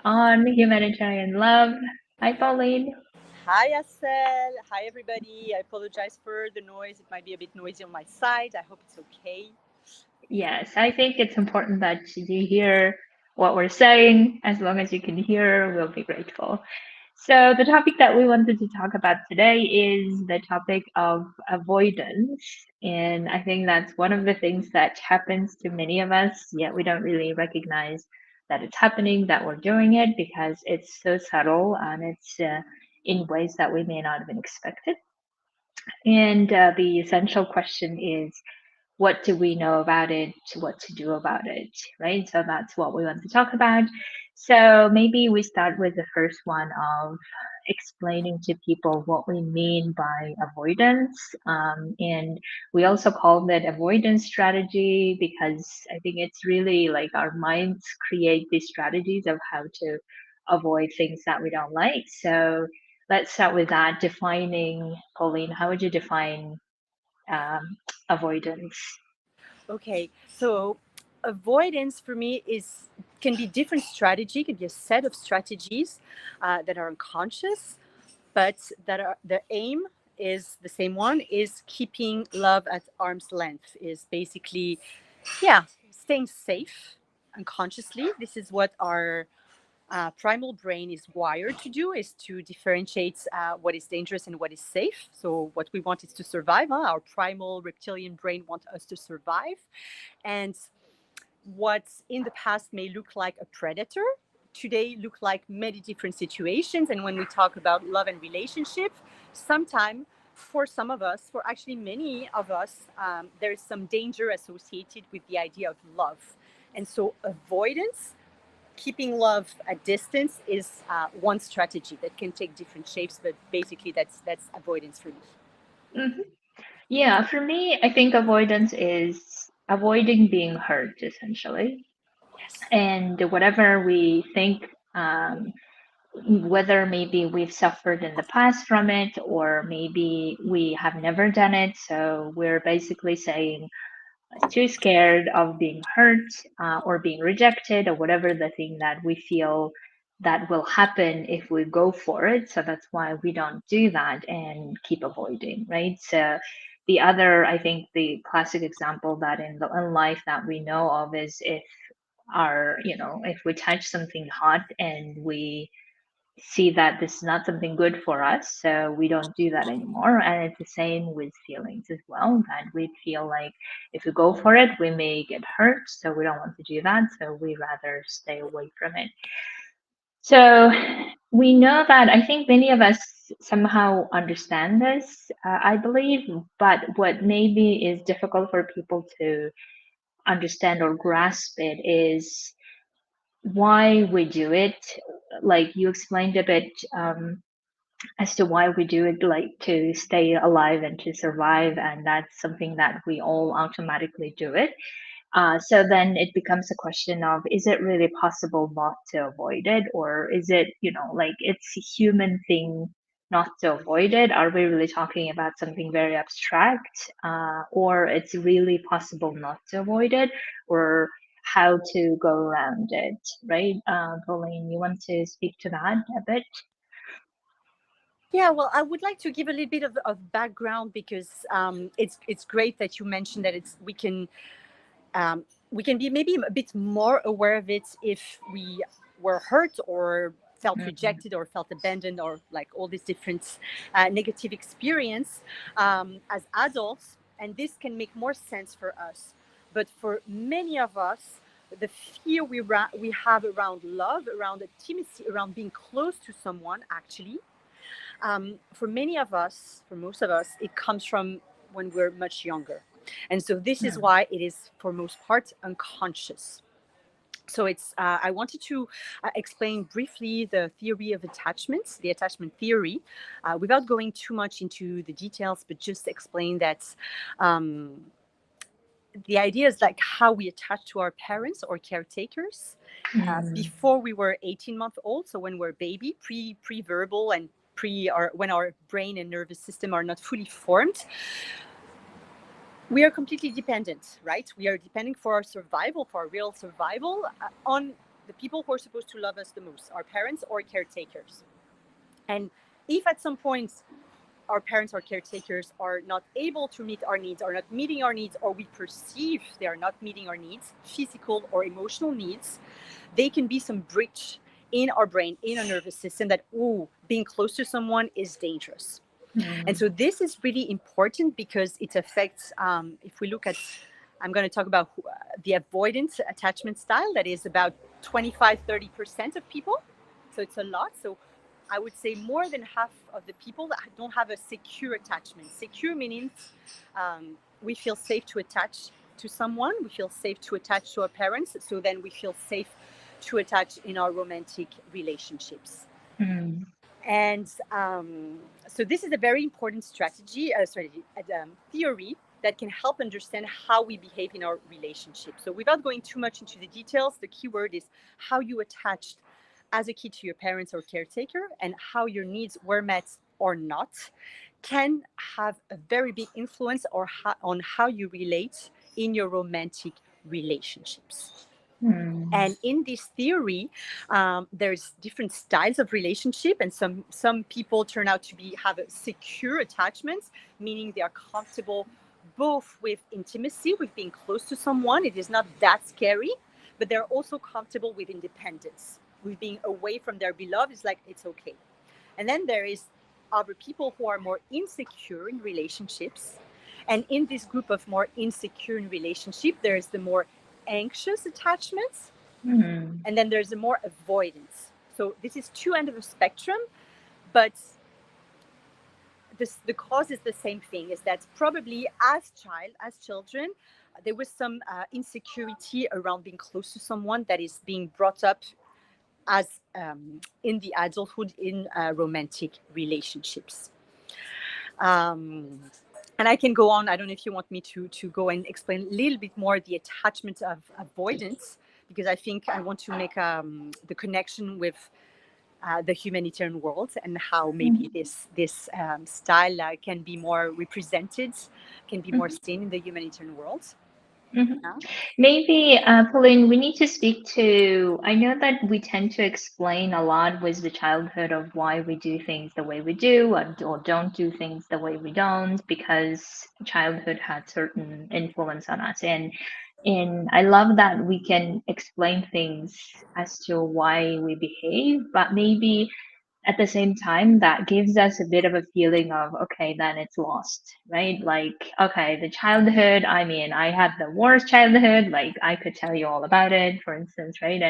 on Humanitarian Love. Hi, Pauline. Hi, Asel. Hi, everybody. I apologize for the noise. It might be a bit noisy on my side. I hope it's okay. Yes, I think it's important that you hear what we're saying. As long as you can hear, we'll be grateful. So, the topic that we wanted to talk about today is the topic of avoidance. And I think that's one of the things that happens to many of us, yet we don't really recognize that it's happening, that we're doing it because it's so subtle and it's in ways that we may not have been expected. And the essential question is, what do we know about it? What to do about it, right? So that's what we want to talk about. So maybe we start with the first one of explaining to people what we mean by avoidance. And we also call that avoidance strategy because I think it's really like our minds create these strategies of how to avoid things that we don't like. So let's start with that. Defining, Pauline, how would you define avoidance? Okay, so avoidance for me is can be different strategy, can be a set of strategies that are unconscious, but that are the aim is the same one is keeping love at arm's length. Is basically, yeah, staying safe unconsciously. This is what our primal brain is wired to do, is to differentiate what is dangerous and what is safe. So what we want is to survive. Our primal reptilian brain wants us to survive. And what in the past may look like a predator today look like many different situations. And when we talk about love and relationship, sometimes for some of us, for actually many of us, there is some danger associated with the idea of love. And so avoidance, keeping love at distance, is one strategy that can take different shapes, but basically that's avoidance for me. Mhm. Yeah, for me, I think avoidance is avoiding being hurt, essentially. Yes. And whatever we think, whether maybe we've suffered in the past from it, or maybe we have never done it. So we're basically saying, too scared of being hurt or being rejected or whatever the thing that we feel that will happen if we go for it. So that's why we don't do that and keep avoiding, right? So the other, I think the classic example that in life that we know of is if if we touch something hot and we see that this is not something good for us, so we don't do that anymore. And it's the same with feelings as well, that we feel like if we go for it, we may get hurt, so we don't want to do that, so we rather stay away from it. So we know that I think many of us somehow understand this, I believe, but what maybe is difficult for people to understand or grasp it is why we do it. Like you explained a bit, as to why we do it, like to stay alive and to survive, and that's something that we all automatically do it. So then it becomes a question of, is it really possible not to avoid it, or is it, like it's a human thing not to avoid it? Are we really talking about something very abstract, or it's really possible not to avoid it, or how to go around it, right? Pauline, you want to speak to that a bit? Yeah, well, I would like to give a little bit of background because it's great that you mentioned that we can be maybe a bit more aware of it if we were hurt or felt Mhm. rejected or felt abandoned or like all these different negative experience as adults, and this can make more sense for us. But for many of us, the fear we have around love, around intimacy, around being close to someone, actually, for many of us, for most of us, it comes from when we're much younger. And so this is Mhm. why it is, for most part, unconscious. So I wanted to explain briefly the theory of attachments, the attachment theory, without going too much into the details, but just explain that the idea is like how we attach to our parents or caretakers Mhm. before we were 18 months old. So when we're a baby, pre-verbal and or when our brain and nervous system are not fully formed, we are completely dependent, right? We are depending for our survival, for our real survival, on the people who are supposed to love us the most, our parents or caretakers. And if at some point our parents or caretakers are not able to meet our needs, are not meeting our needs, or we perceive they are not meeting our needs, physical or emotional needs, they can be some breach in our brain, in our nervous system that, ooh, being close to someone is dangerous. And Mm. so this is really important because it affects, if we look at, I'm going to talk about the avoidance attachment style that is about 25-30% of people. So it's a lot. So I would say more than half of the people that don't have a secure attachment. Secure meaning we feel safe to attach to someone, we feel safe to attach to our parents. So then we feel safe to attach in our romantic relationships. Mm. And so this is a very important theory that can help understand how we behave in our relationship. So without going too much into the details, the key word is how you attached as a kid to your parents or caretaker and how your needs were met or not can have a very big influence on how you relate in your romantic relationships. Mm. And in this theory, there's different styles of relationship, and some people turn out to be have a secure attachments, meaning they are comfortable both with intimacy, with being close to someone. It is not that scary, but they're also comfortable with independence, with being away from their beloved. It's like it's okay. And then there is other people who are more insecure in relationships. And in this group of more insecure in relationship, there's the more anxious attachments, Mm. and then there's a more avoidance. So this is two ends of a spectrum, but the cause is the same thing. Is that probably as children, there was some insecurity around being close to someone that is being brought up as in the adulthood in romantic relationships. Um, and I can go on. I don't know if you want me to go and explain a little bit more the attachment of avoidance, because I think I want to make the connection with the humanitarian world and how maybe Mm. this style can be more represented, can be more Mm. seen in the humanitarian world. Mhm. Yeah. Maybe, Pauline, we need to speak to. I know that we tend to explain a lot with the childhood of why we do things the way we do or don't do things the way we don't because childhood had certain influence on us. And I love that we can explain things as to why we behave, but maybe at the same time that gives us a bit of a feeling of okay then it's lost, right? Like okay, the childhood, I mean, I had the worst childhood, like I could tell you all about it, for instance, right?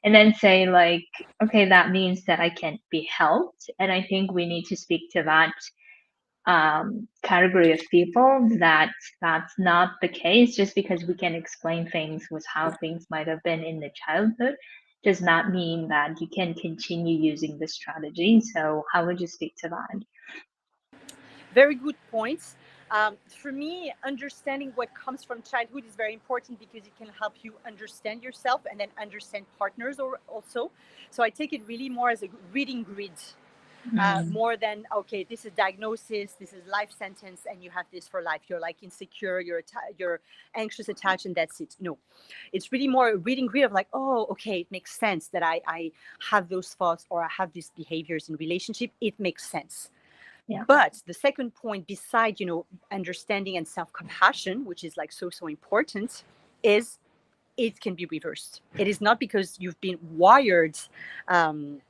And then say like okay, that means that I can't be helped. And I think we need to speak to that category of people that that's not the case. Just because we can explain things with how things might have been in the childhood does not mean that you can continue using the strategy. So how would you speak to that? Very good points. For me, understanding what comes from childhood is very important because it can help you understand yourself and then understand partners or also. So I take it really more as a reading grid, Mm, more than okay, this is diagnosis, this is life sentence, and you have this for life. You're like insecure, you're anxious, attached, and that's it. No, it's really more a reading grid of like, oh, okay, it makes sense that I have those thoughts or I have these behaviors in relationship. It makes sense. yeah. But the second point, beside understanding and self-compassion, which is like so important, is it can be reversed. It is not because you've been wired um,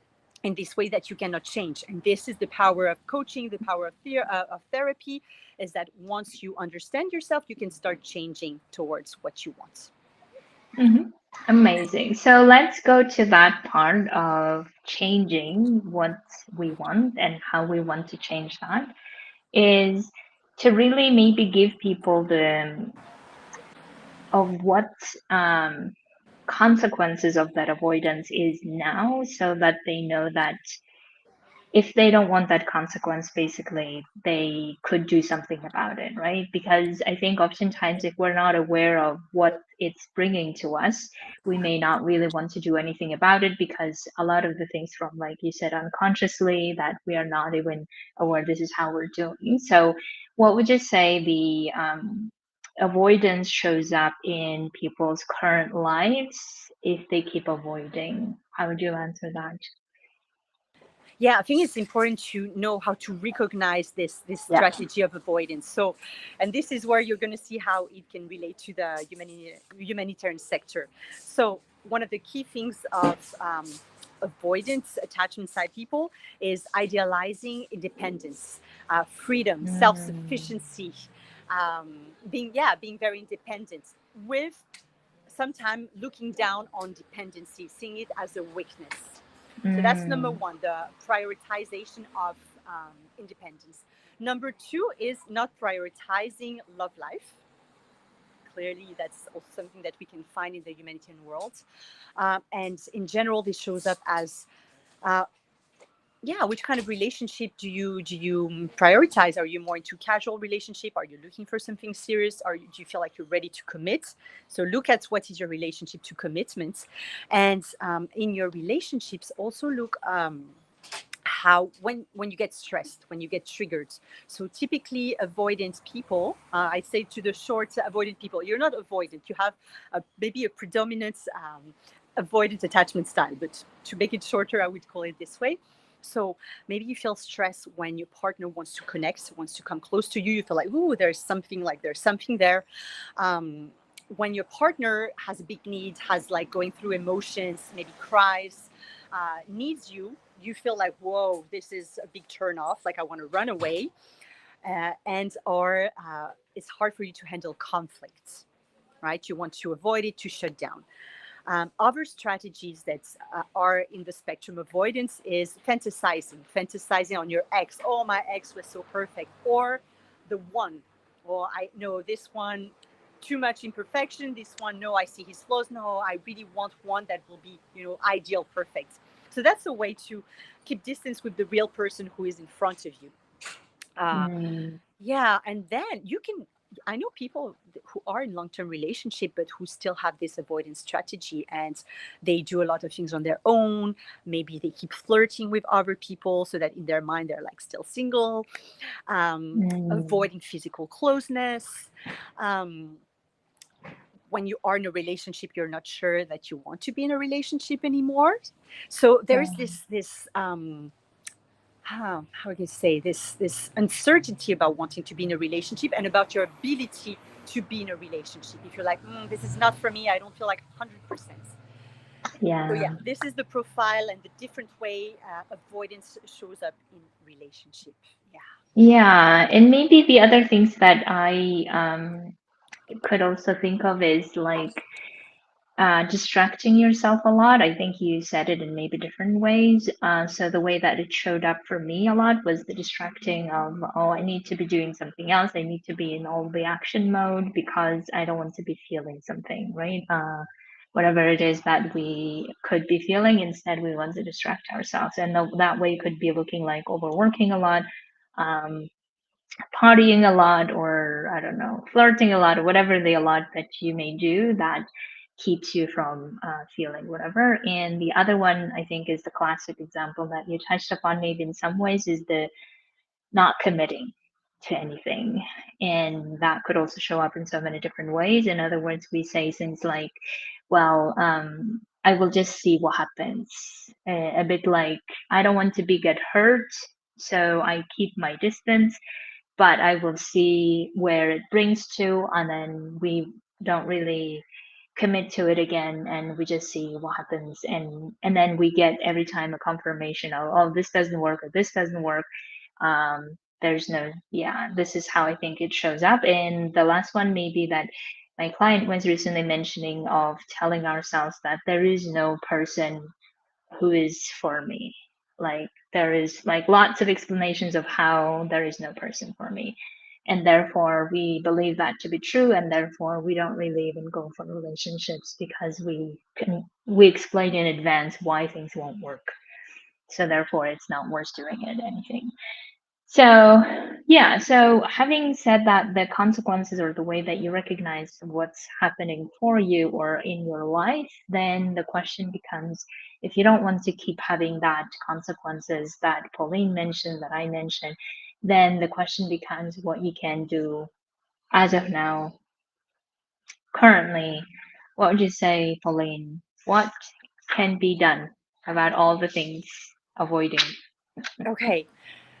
in this way that you cannot change. And this is the power of coaching, the power of therapy, is that once you understand yourself, you can start changing towards what you want. Hmm. Amazing. So let's go to that part of changing what we want and how we want to change that is to really maybe give people the of what um, consequences of that avoidance is now so that they know that if they don't want that consequence, basically, they could do something about it, right? Because I think oftentimes, if we're not aware of what it's bringing to us, we may not really want to do anything about it because a lot of the things from, like you said, unconsciously that we are not even aware this is how we're doing. So, what would you say avoidance shows up in people's current lives if they keep avoiding? How would you answer that? Yeah, I think it's important to know how to recognize this Yeah. strategy of avoidance. So, and this is where you're going to see how it can relate to the humanitarian sector. So, one of the key things of avoidance attachment side people is idealizing independence, freedom, Mm, self-sufficiency, being very independent, with sometimes looking down on dependency, seeing it as a weakness. So that's number mm, one, the prioritization of independence. Number two is not prioritizing love life. Clearly, that's also something that we can find in the humanitarian world. And in general, this shows up as uh, yeah, which kind of relationship do you prioritize? Are you more into casual relationship? Are you looking for something serious? Do you feel like you're ready to commit? So look at what is your relationship to commitment, and in your relationships also look how when you get stressed, when you get triggered. So typically avoidant people, I say to the short avoidant people, you're not avoidant, you have maybe a predominant avoidant attachment style, but to make it shorter I would call it this way. So maybe you feel stress when your partner wants to connect, wants to come close to you. You feel like, ooh, there's something there. When your partner has a big need, has like going through emotions, maybe cries, needs you, you feel like, whoa, this is a big turn off. Like I want to run away, and or it's hard for you to handle conflicts, right? You want to avoid it, to shut down. Other strategies that are in the spectrum avoidance is fantasizing on your ex. Oh, my ex was so perfect. Or the one, well, I know this one, too much imperfection. This one, no, I see his flaws. No, I really want one that will be, ideal, perfect. So that's a way to keep distance with the real person who is in front of you. Uh, mm, yeah, and then you can. I know people who are in long-term relationship, but who still have this avoidance strategy, and they do a lot of things on their own. Maybe they keep flirting with other people, so that in their mind they're like still single. mm, Avoiding physical closeness. Um, when you are in a relationship, you're not sure that you want to be in a relationship anymore. So there is yeah. this how can I say this uncertainty about wanting to be in a relationship and about your ability to be in a relationship. If you're like, this is not for me, I don't feel like 100%. So Yeah. yeah, this is the profile and the different way avoidance shows up in relationship. Yeah. Yeah. And maybe the other things that I could also think of is like distracting yourself a lot. I think you said it in maybe different ways. So the way that it showed up for me a lot was the distracting of, oh, I need to be doing something else. I need to be in all the action mode because I don't want to be feeling something, right? Whatever it is that we could be feeling, instead we want to distract ourselves. And that way could be looking like overworking a lot, um, partying a lot, or I don't know, flirting a lot, or whatever the a lot that you may do that keeps you from feeling whatever. And the other one, I think, is the classic example that you touched upon, maybe in some ways, is the not committing to anything. And that could also show up in so many different ways. In other words, we say things like, well, I will just see what happens. A bit like, I don't want to be get hurt, so I keep my distance, but I will see where it brings to, and then we don't really commit to it again, and we just see what happens, and then we get every time a confirmation of, oh, this doesn't work, or this doesn't work. There's no, yeah, this is how I think it shows up. And the last one, maybe, that my client was recently mentioning, of telling ourselves that there is no person who is for me. Like, there is like lots of explanations of how there is no person for me. And therefore we believe that to be true, and therefore we don't really even go for relationships, because we explain in advance why things won't work. So therefore it's not worth doing it anything. So, yeah, so having said that, the consequences, or the way that you recognize what's happening for you or in your life, then the question becomes, if you don't want to keep having that consequences that Pauline mentioned, that I mentioned, then the question becomes what you can do as of now currently, what would you say, Pauline? What can be done about all the things avoiding? Okay,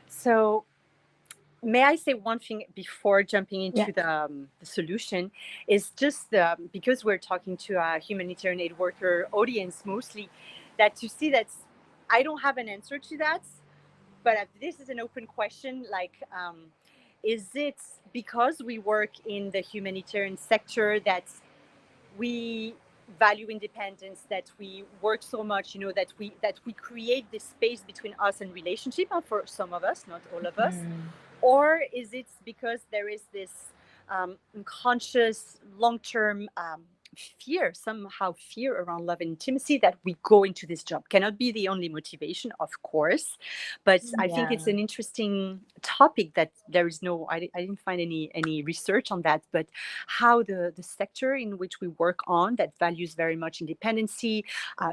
so may I say one thing before jumping Yeah. into the solution? Is just because we're talking to a humanitarian aid worker audience mostly, that to see that I don't have an answer to that, but this is an open question. Like, is it because we work in the humanitarian sector that we value independence, that we work so much, that we create this space between us and relationship, and for some of us, not all of us? Mm, Or is it because there is this unconscious long-term fear around love and intimacy, that we go into this job? Cannot be the only motivation, of course, but I think yeah. it's an interesting topic that there is no, I didn't find any research on that, but how the sector in which we work on, that values very much independency,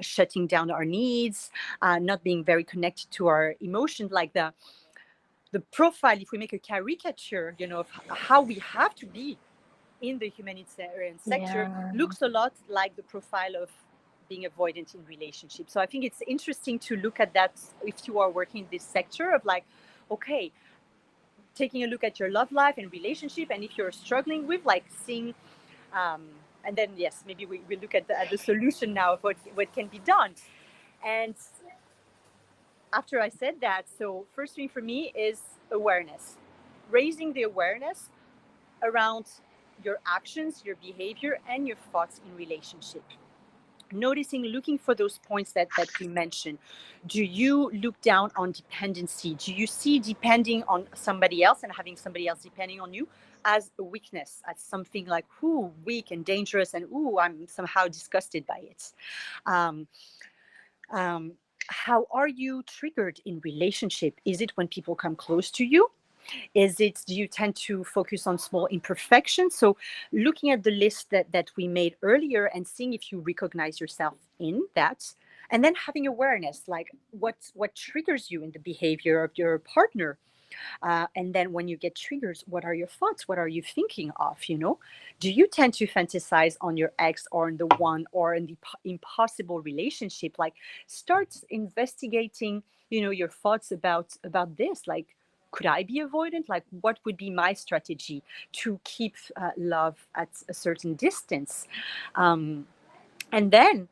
shutting down our needs, not being very connected to our emotions, like the profile, if we make a caricature, of how we have to be in the humanitarian sector, Yeah. looks a lot like the profile of being avoidant in relationships. So I think it's interesting to look at that if you are working in this sector of, like, okay, taking a look at your love life and relationship, and if you're struggling with, like, seeing, um, and then yes, maybe we look at the solution now of what can be done. And after I said that, so first thing for me is awareness, raising the awareness around your actions, your behavior, and your thoughts in relationship. Noticing, looking for those points that we mentioned. Do you look down on dependency? Do you see depending on somebody else and having somebody else depending on you as a weakness, as something like, ooh, weak and dangerous, and ooh, I'm somehow disgusted by it? Um, um, how are you triggered in relationship? Is it when people come close to you? Is it, do you tend to focus on small imperfections? So looking at the list that we made earlier and seeing if you recognize yourself in that, and then having awareness, like what triggers you in the behavior of your partner. And then when you get triggers, what are your thoughts? What are you thinking of? Do you tend to fantasize on your ex, or on the one, or in the impossible relationship? Like, start investigating, your thoughts about this. Like, could I be avoidant? Like, what would be my strategy to keep love at a certain distance? And then,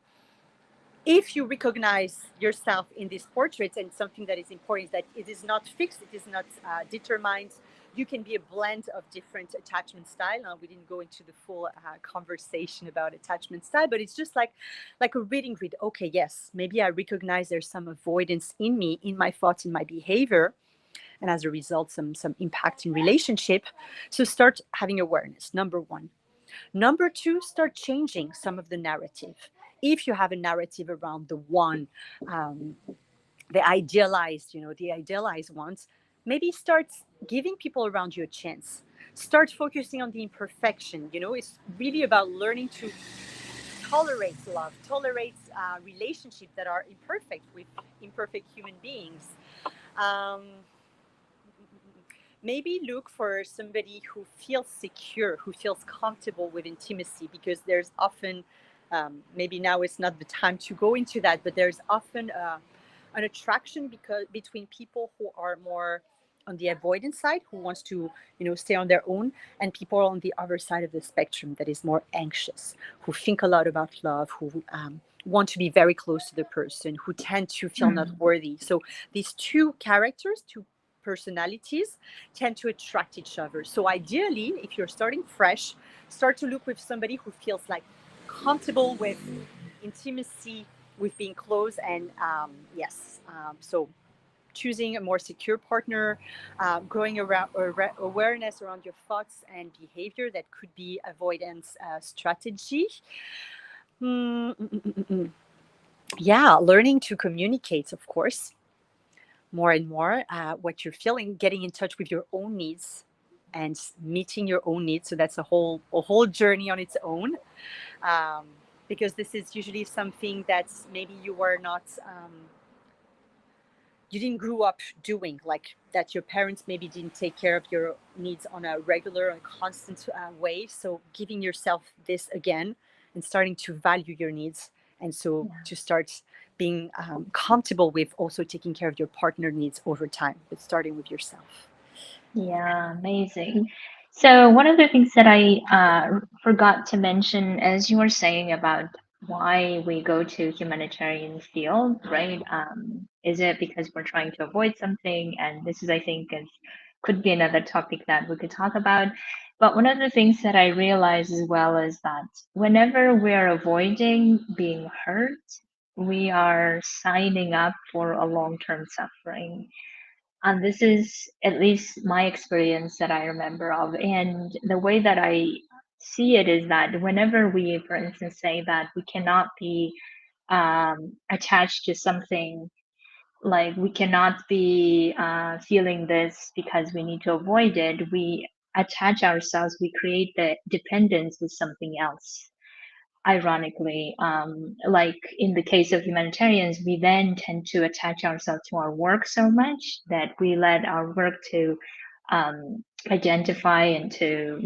if you recognize yourself in these portraits, and something that is important is that it is not fixed, it is not determined. You can be a blend of different attachment style. Now, we didn't go into the full conversation about attachment style, but it's just like a reading grid. Okay, yes, maybe I recognize there's some avoidance in me, in my thoughts, in my behavior, and as a result, some impact in relationship. So start having awareness, number one. Number two, start changing some of the narrative. If you have a narrative around the one, um, the idealized ones, maybe start giving people around you a chance. Start focusing on the imperfection. It's really about learning to tolerate love, tolerate relationships that are imperfect with imperfect human beings. Um, Maybe look for somebody who feels secure, who feels comfortable with intimacy, because there's often, maybe now is not the time to go into that, but there's often an attraction between people who are more on the avoidance side, who wants to, stay on their own, and people on the other side of the spectrum that is more anxious, who think a lot about love, who want to be very close to the person, who tend to feel not Mm, worthy. So these two characters, two personalities, tend to attract each other. So ideally, if you're starting fresh, start to look with somebody who feels like comfortable with intimacy, with being close, and yes. So choosing a more secure partner, growing around awareness around your thoughts and behavior, that could be avoidance strategy. Mm, mm, mm, mm, mm. Yeah, learning to communicate, of course, more and more what you're feeling, getting in touch with your own needs and meeting your own needs. So that's a whole journey on its own, um, because this is usually something that maybe you were not you didn't grow up doing, like that your parents maybe didn't take care of your needs on a regular and constant way. So giving yourself this again and starting to value your needs, and so Yeah. to start being comfortable with also taking care of your partner needs over time, but starting with yourself. Yeah, amazing. So one of the things that I forgot to mention, as you were saying about why we go to humanitarian field, right? Is it because we're trying to avoid something? And this is, I think, could be another topic that we could talk about. But one of the things that I realize as well is that whenever we're avoiding being hurt, we are signing up for a long-term suffering. And this is at least my experience that I remember of. And the way that I see it is that whenever we, for instance, say that we cannot be attached to something, like we cannot be feeling this because we need to avoid it, we attach ourselves, we create the dependence with something else. Ironically, like in the case of humanitarians, we then tend to attach ourselves to our work so much that we let our work to identify and to,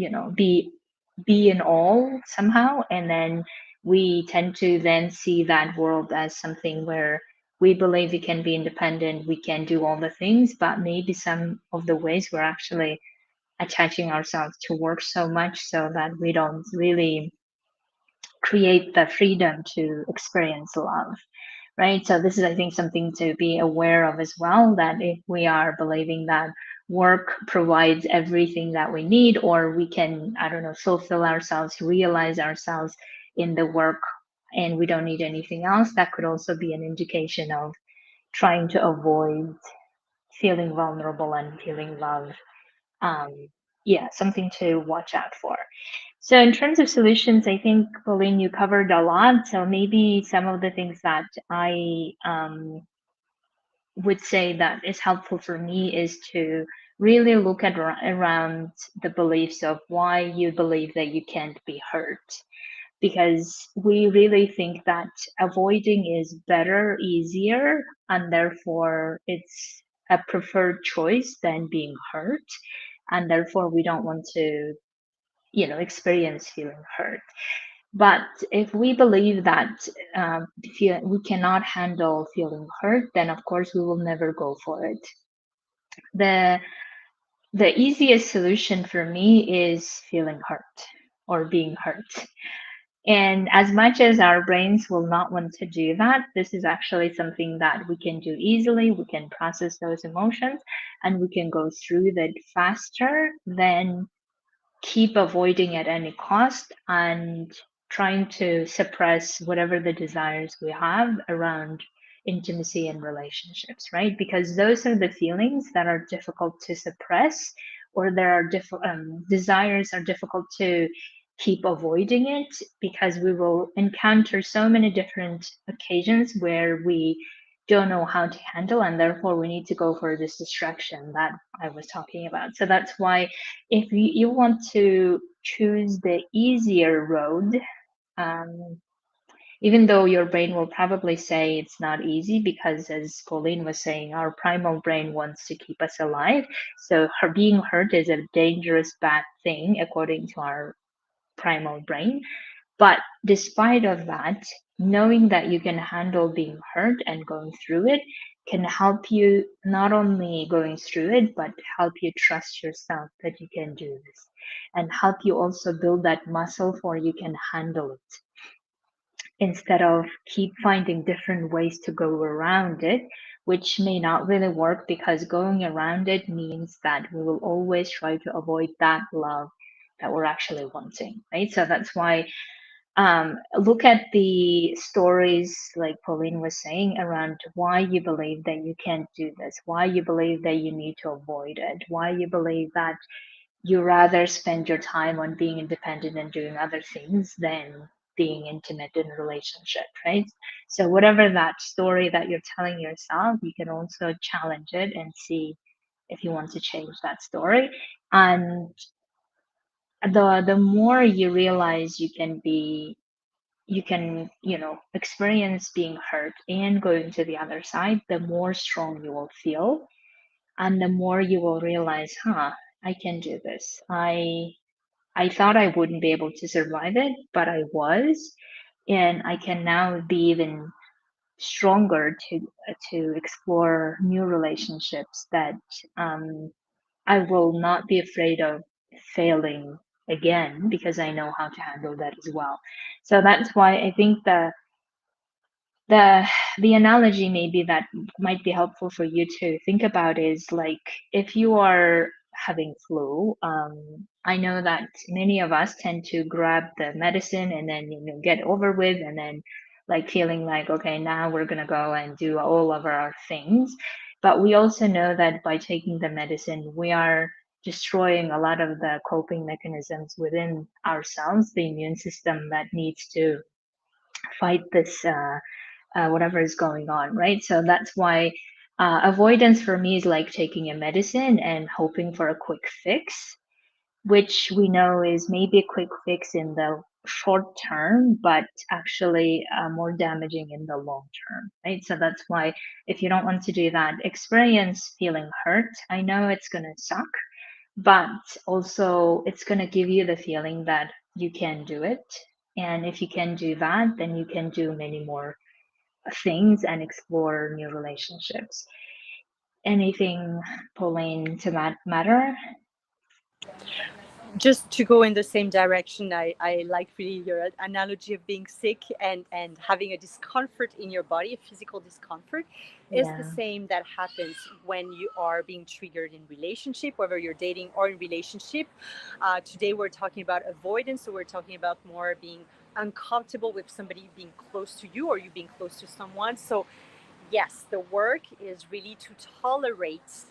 be in all somehow, and then we tend to then see that world as something where we believe we can be independent, we can do all the things, but maybe some of the ways we're actually attaching ourselves to work so much so that we don't really create the freedom to experience love, right? So this is, I think, something to be aware of as well, that if we are believing that work provides everything that we need, or we can, I don't know, fulfill ourselves, realize ourselves in the work, and we don't need anything else, that could also be an indication of trying to avoid feeling vulnerable and feeling love. um, yeah, something to watch out for. So, in terms of solutions, I think, Pauline, you covered a lot. So, maybe some of the things that I would say that is helpful for me is to really look at around the beliefs of why you believe that you can't be hurt. Because we really think that avoiding is better, easier, and therefore it's a preferred choice than being hurt. And therefore, we don't want to, experience feeling hurt. But if we believe that we cannot handle feeling hurt, then of course we will never go for it. The the easiest solution for me is feeling hurt or being hurt. And as much as our brains will not want to do that, this is actually something that we can do easily. We can process those emotions and we can go through that faster than keep avoiding at any cost and trying to suppress whatever the desires we have around intimacy and relationships, right? Because those are the feelings that are difficult to suppress, or there are desires are difficult to keep avoiding it, because we will encounter so many different occasions where we don't know how to handle, and therefore we need to go for this distraction that I was talking about. So that's why if you want to choose the easier road, um, even though your brain will probably say it's not easy, because as Pauline was saying, our primal brain wants to keep us alive. So her being hurt is a dangerous, bad thing according to our primal brain. But despite of that, knowing that you can handle being hurt and going through it can help you not only going through it, but help you trust yourself that you can do this, and help you also build that muscle for you can handle it, instead of keep finding different ways to go around it, which may not really work, because going around it means that we will always try to avoid that love that we're actually wanting, right? So that's why look at the stories, like Pauline was saying, around why you believe that you can't do this, why you believe that you need to avoid it, why you believe that you rather spend your time on being independent and doing other things than being intimate in a relationship, right? So, whatever that story that you're telling yourself, you can also challenge it and see if you want to change that story. And the more you realize you can be you can, experience being hurt and going to the other side, the more strong you will feel, and the more you will realize, I can do this. I thought I wouldn't be able to survive it, but I was, and I can now be even stronger to explore new relationships that um, I will not be afraid of failing again because I know how to handle that as well. So that's why I think the the analogy maybe that might be helpful for you to think about is like if you are having flu. I know that many of us tend to grab the medicine and then get over with, and then like feeling like, okay, now we're gonna go and do all of our things. But we also know that by taking the medicine we are destroying a lot of the coping mechanisms within ourselves, the immune system that needs to fight this whatever is going on, right? So that's why avoidance for me is like taking a medicine and hoping for a quick fix, which we know is maybe a quick fix in the short term, but actually more damaging in the long term, right? So that's why if you don't want to do that, experience feeling hurt. I know it's going to suck, but also it's going to give you the feeling that you can do it. And if you can do that, then you can do many more things and explore new relationships. Anything, Pauline, to that matter? Just to go in the same direction, I like really your analogy of being sick and having a discomfort in your body, a physical discomfort, is the Yeah. same that happens when you are being triggered in relationship, whether you're dating or in relationship. Today we're talking about avoidance, so we're talking about more being uncomfortable with somebody being close to you or you being close to someone. So yes, the work is really to tolerate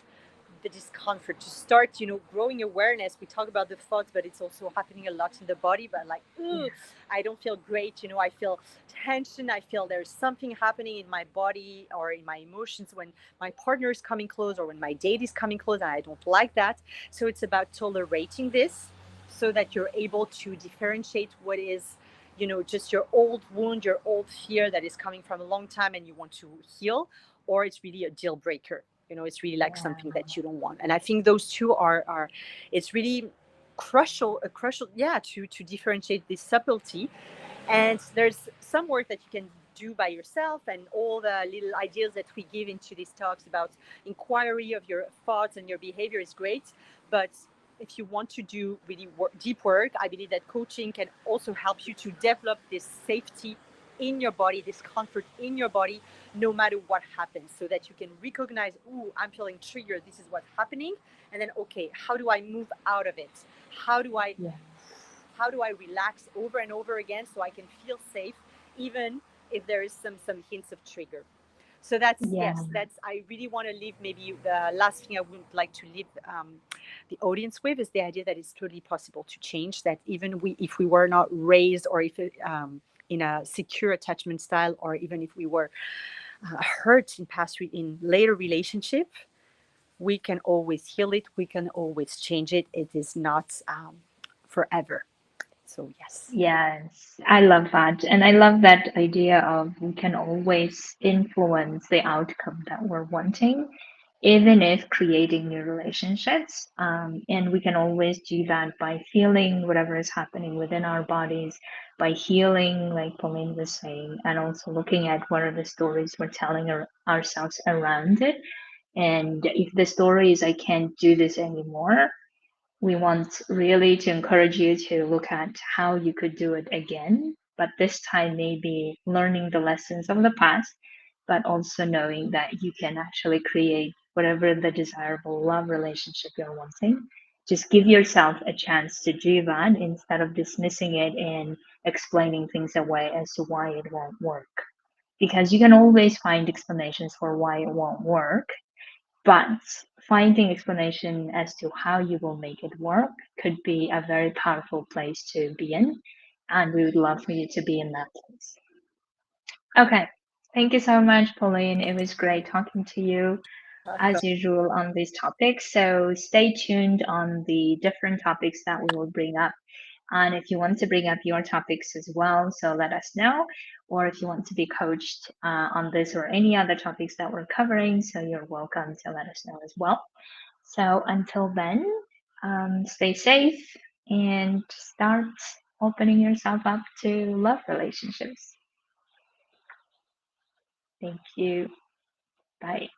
the discomfort, to start growing awareness. We talk about the thoughts, but it's also happening a lot in the body. But like, ooh, I don't feel great, I feel tension, I feel there's something happening in my body or in my emotions when my partner is coming close or when my date is coming close, and I don't like that. So it's about tolerating this so that you're able to differentiate what is just your old wound, your old fear that is coming from a long time and you want to heal, or it's really a deal breaker. It's really like something Yeah. that you don't want. And I think those two are it's really crucial, yeah, to differentiate this subtlety. And there's some work that you can do by yourself, and all the little ideas that we give into these talks about inquiry of your thoughts and your behavior is great. But if you want to do really deep work, I believe that coaching can also help you to develop this safety in your body, this comfort in your body, no matter what happens, so that you can recognize, ooh, I'm feeling triggered, this is what's happening. And then, okay, how do I move out of it? how do i Yeah. how do I relax over and over again so I can feel safe, even if there is some hints of trigger. So that's, Yeah. yes, that's, I really want to leave, maybe the last thing I would like to leave the audience with is the idea that it's totally possible to change, that even if we were not raised, or if in a secure attachment style, or even if we were hurt in in later relationship, we can always heal it, we can always change it. It is not forever. So yes. Yes, I love that. And I love that idea of we can always influence the outcome that we're wanting, even if creating new relationships. And we can always do that by feeling whatever is happening within our bodies, by healing, like Pauline was saying, and also looking at what are the stories we're telling ourselves around it. And if the story is, I can't do this anymore, we want really to encourage you to look at how you could do it again, but this time maybe learning the lessons of the past, but also knowing that you can actually create whatever the desirable love relationship you're wanting. Just give yourself a chance to do that instead of dismissing it and explaining things away as to why it won't work. Because you can always find explanations for why it won't work, but finding explanation as to how you will make it work could be a very powerful place to be in. And we would love for you to be in that place. Okay. Thank you so much, Pauline. It was great talking to you as usual on these topics. So stay tuned on the different topics that we will bring up And if you want to bring up your topics as well, so let us know. Or if you want to be coached on this or any other topics that we're covering, so you're welcome to let us know as well. So until then, stay safe and start opening yourself up to love relationships. Thank you. Bye.